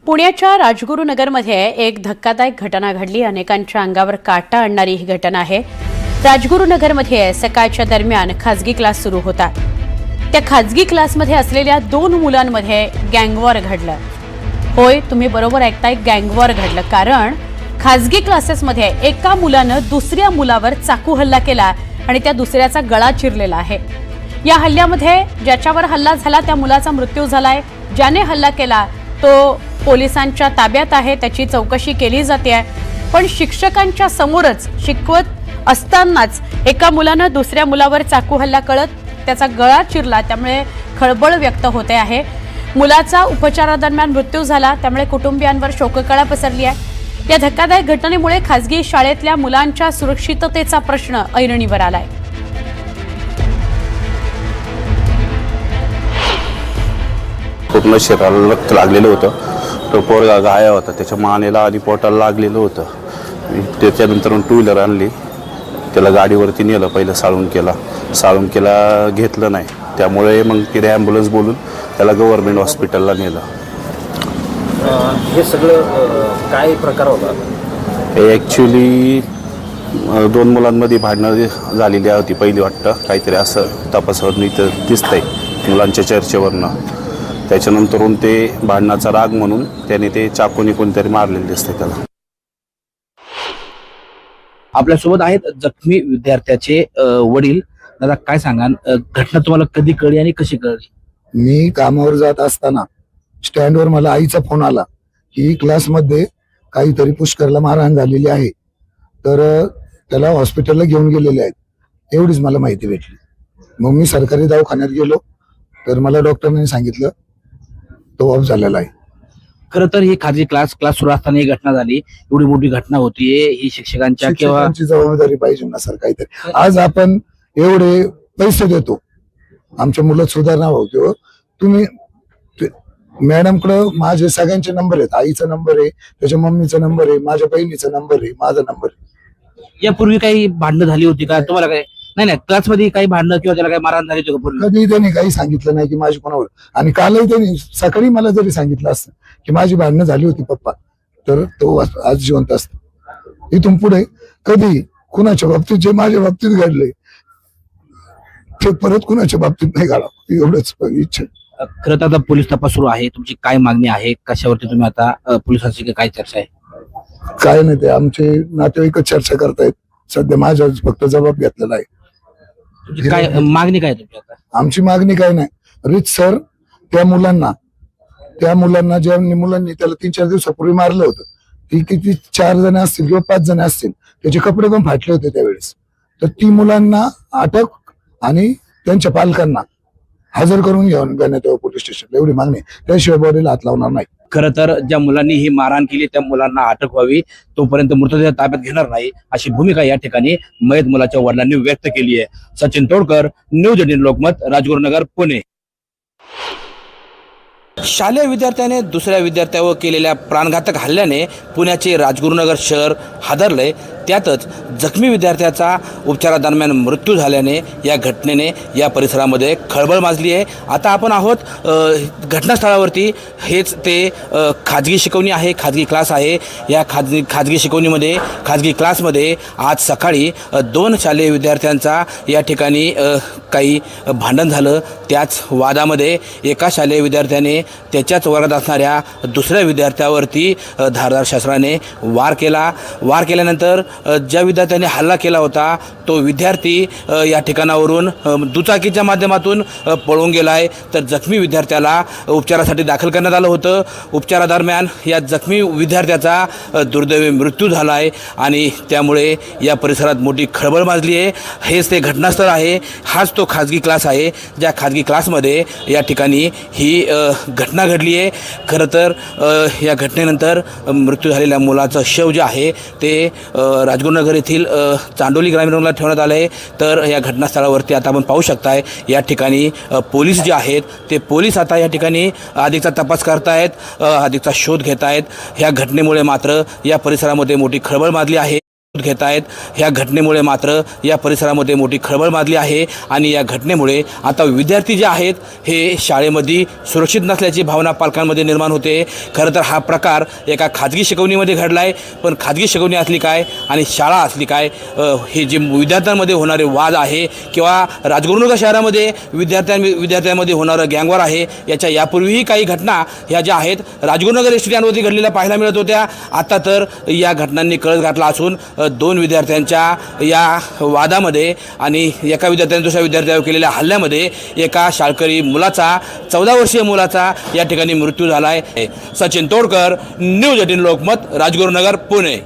पुण्याच्या राजगुरुनगरमध्ये एक धक्कादायक घटना घडली। अनेकांच्या अंगावर काटा आणणारी ही घटना आहे। राजगुरुनगरमध्ये सकाळच्या दरम्यान खासगी क्लास सुरू होता। त्या खासगी क्लासमध्ये असलेल्या 2 मुलांमध्ये गँगवॉर घडलं। होय, तुम्ही बरोबर ऐकताय, गँगवॉर घडलं। कारण खासगी क्लासेसमध्ये एका मुलानं दुसऱ्या मुलावर चाकू हल्ला केला आणि त्या दुसऱ्याचा गळा चिरलेला आहे। या हल्ल्यामध्ये ज्याच्यावर हल्ला झाला त्या मुलाचा मृत्यू झालाय। ज्याने हल्ला केला तो पोलिसांच्या ताब्यात आहे, त्याची चौकशी केली जाते आहे। पण शिक्षकांच्या समोरच शिकवत असतानाच एका मुलानं दुसऱ्या मुलावर चाकू हल्ला करत त्याचा गळा चिरला, त्यामुळे खळबळ व्यक्त होते आहे। मुलाचा उपचारादरम्यान मृत्यू झाला, त्यामुळे कुटुंबियांवर शोककळा पसरली आहे। या धक्कादायक घटनेमुळे खासगी शाळेतल्या मुलांच्या सुरक्षिततेचा प्रश्न ऐरणीवर आलाय। पूर्ण शरीराला रक्त लागलेलं होतं। तो पोरगा गाया होता, त्याच्या मानेला आणि पोटाला लागलेलं होतं। त्याच्यानंतर टू व्हीलर आणली, त्याला गाडीवरती नेलं। पहिलं साळुंकेला घेतलं नाही, त्यामुळे मग तिथे ॲम्ब्युलन्स बोलून त्याला गव्हर्नमेंट हॉस्पिटलला नेलं। हे सगळं काय प्रकार होता? हे ॲक्च्युली 2 मुलांमध्ये भांडणं झालेली होती पहिली, वाटतं काहीतरी असं तपासावरून इथं दिसतंय मुलांच्या चर्चेवरनं। त्याच्यानंतरून ते भांडणाचा राग म्हणून त्याने ते चाकूने कोणतरी मारलेले दिसते त्याला। आपल्यासोबत आहेत जखमी विद्यार्थ्याचे वडील। दादा, काय सांगाल, घटना तुम्हाला कधी कळली आणि कशी कळली? मी कामावर जात असताना स्टँडवर मला आईचा फोन आला की क्लासमध्ये काहीतरी पुष्करला मारहाण झालेली आहे, तर त्याला हॉस्पिटलला घेऊन गेलेले आहेत, एवढीच मला माहिती भेटली। मग मी सरकारी दवाखान्यात गेलो, तर मला डॉक्टरने सांगितलं तो ऑफ झालेला आहे। खरं तर ही खाजगी क्लास सुरू असताना ही घटना झाली। एवढी मोठी घटना होतीये, ही शिक्षकांची जबाबदारी पाहिजे ना सर काहीतरी। आज आपण एवढे पैसे देतो, आमच्या मुलं सुधारणा होतो। तुम्ही मॅडम कडे माझे सगळ्यांचे नंबर आहेत, आईचा नंबर आहे, त्याच्या मम्मीचा नंबर आहे, माझ्या बहिणीचा नंबर आहे, माझा नंबर आहे। यापूर्वी काही भांडणं झाली होती का तुम्हाला? काय नाही क्लासमध्ये काही भांडणं किंवा त्याला काही मारहाण झाली होती का पूर्वी? कधी त्यांनी काही सांगितलं नाही की माझी कोणावर। आणि कालही त्यांनी सकाळी मला जरी सांगितलं असतं की माझी भांडणं झाली होती पप्पा, तर तो आज जिवंत असतो। इथून पुढे कधी कुणाच्या बाबतीत जे माझ्या बाबतीत घडले ते परत कुणाच्या बाबतीत नाही घडावं, एवढंच इच्छा। खरं तर आता पोलीस तपास सुरू आहे, तुमची काय मागणी आहे? कशावरती तुम्ही आता पोलिसांची काय चर्चा आहे? काय नाही, ते आमचे नातेवाईकच चर्चा करतायत सध्या। माझ्या फक्त जबाब घेतलेला आहे। तुमची काय मागणी काय तुमची आता? आमची मागणी काय नाही, रीतसर त्या मुलांना ज्या मुलांनी त्याला 3-4 दिवसापूर्वी मारलं होतं, ती किती 4 जण असतील किंवा 5 जण असतील, त्याचे कपडे पण फाटले होते त्यावेळेस, तर ती मुलांना अटक आणि त्यांच्या पालकांना हजर करून घेण्यात यावं पोलीस स्टेशनला, एवढी मागणी। त्याशिवाय बॉडीला हात लावणार नाही। खरं तर ज्या मुलांनी ही मारहाण केली त्या मुलांना अटक व्हावी, तोपर्यंत मृतदेह ताब्यात घेणार नाही, अशी भूमिका या ठिकाणी मयत मुलाच्या वडिलांनी व्यक्त केली आहे। सचिन तोडकर, न्यूज 18 लोकमत, राजगुरुनगर, पुणे। शालेय विद्यार्थ्याने दुसऱ्या विद्यार्थ्यावर केलेल्या प्राणघातक हल्ल्याने पुण्याचे राजगुरुनगर शहर हादरले। त्यातच जखमी विद्यार्थ्याचा उपचारादरम्यान मृत्यू झाल्याने या घटनेने या परिसरामध्ये खळबळ माजली आहे। आता आपण आहोत घटनास्थळावरती। हेच ते खाजगी शिकवणी आहे, खाजगी क्लास आहे। या खाजगी शिकवणीमध्ये, खाजगी क्लासमध्ये आज सकाळी 2 शालेय विद्यार्थ्यांचा या ठिकाणी काही भांडण झालं। त्याच वादामध्ये एका शालेय विद्यार्थ्याने त्याच्याच वर्गात असणाऱ्या दुसऱ्या विद्यार्थ्यावरती धारदार शस्त्राने वार केल्यानंतर ज्या विद्यार्थ्याने हल्ला केला होता तो विद्यार्थी या ठिकाणावरून दुचाकीच्या माध्यमातून पळून गेला आहे। तर जखमी विद्यार्थ्याला उपचारासाठी दाखल करण्यात आलं होतं। उपचारादरम्यान या जखमी विद्यार्थ्याचा दुर्दैवी मृत्यू झाला आहे आणि त्यामुळे या परिसरात मोठी खळबळ माजली आहे। हेच ते घटनास्थळ आहे, हाच तो खाजगी क्लास आहे, ज्या खाजगी क्लासमध्ये या ठिकाणी ही घटना घडली आहे। खरं तर या घटनेनंतर मृत्यू झालेल्या मुलाचं शव जे आहे ते राजगुरुनगर येथील चांडोली ग्रामीण रुग्णालयात ठेवण्यात आलं आहे। तर या घटनास्थळावरती आता आपण पाहू शकताय या ठिकाणी पोलीस जे आहेत ते पोलीस आता या ठिकाणी अधिकचा तपास करतायत, अधिकचा शोध घेत आहेत। ह्या घटनेमुळे मात्र या परिसरामध्ये मोठी खळबळ माजली आहे। घेत आहेत. ह्या घटनेमुळे मात्र या परिसरामध्ये मोठी खळबळ माजली आहे आणि या घटनेमुळे आता विद्यार्थी जे आहेत हे शाळेमध्ये सुरक्षित नसल्याची भावना पालकांमध्ये निर्माण होते. खरं तर हा प्रकार एका खाजगी शिकवणीमध्ये घडला आहे, पण खाजगी शिकवणी असली काय आणि शाळा असली काय, हे जे विद्यार्थ्यांमध्ये होणारे वाद आहे किंवा राजगुरुनगर शहरामध्ये विद्यार्थ्यांमध्ये होणारं गँगवॉर आहे, याच्या यापूर्वीही काही घटना ह्या ज्या आहेत राजगुरुनगर स्टेडियमवरती घडलेल्या पाहायला मिळत होत्या. आता तर या घटनांनी कळस घातला असून दोन विद्यार्थ्यांच्या या वादामध्ये आणि एका विद्यार्थ्याने दुसऱ्या विद्यार्थ्यावर केलेल्या हल्ल्यामध्ये एका शाळकरी मुलाचा 14 वर्षीय मुलाचा या ठिकाणी मृत्यू झाला आहे. सचिन तोडकर, न्यूज 18 लोकमत, राजगुरुनगर, पुणे.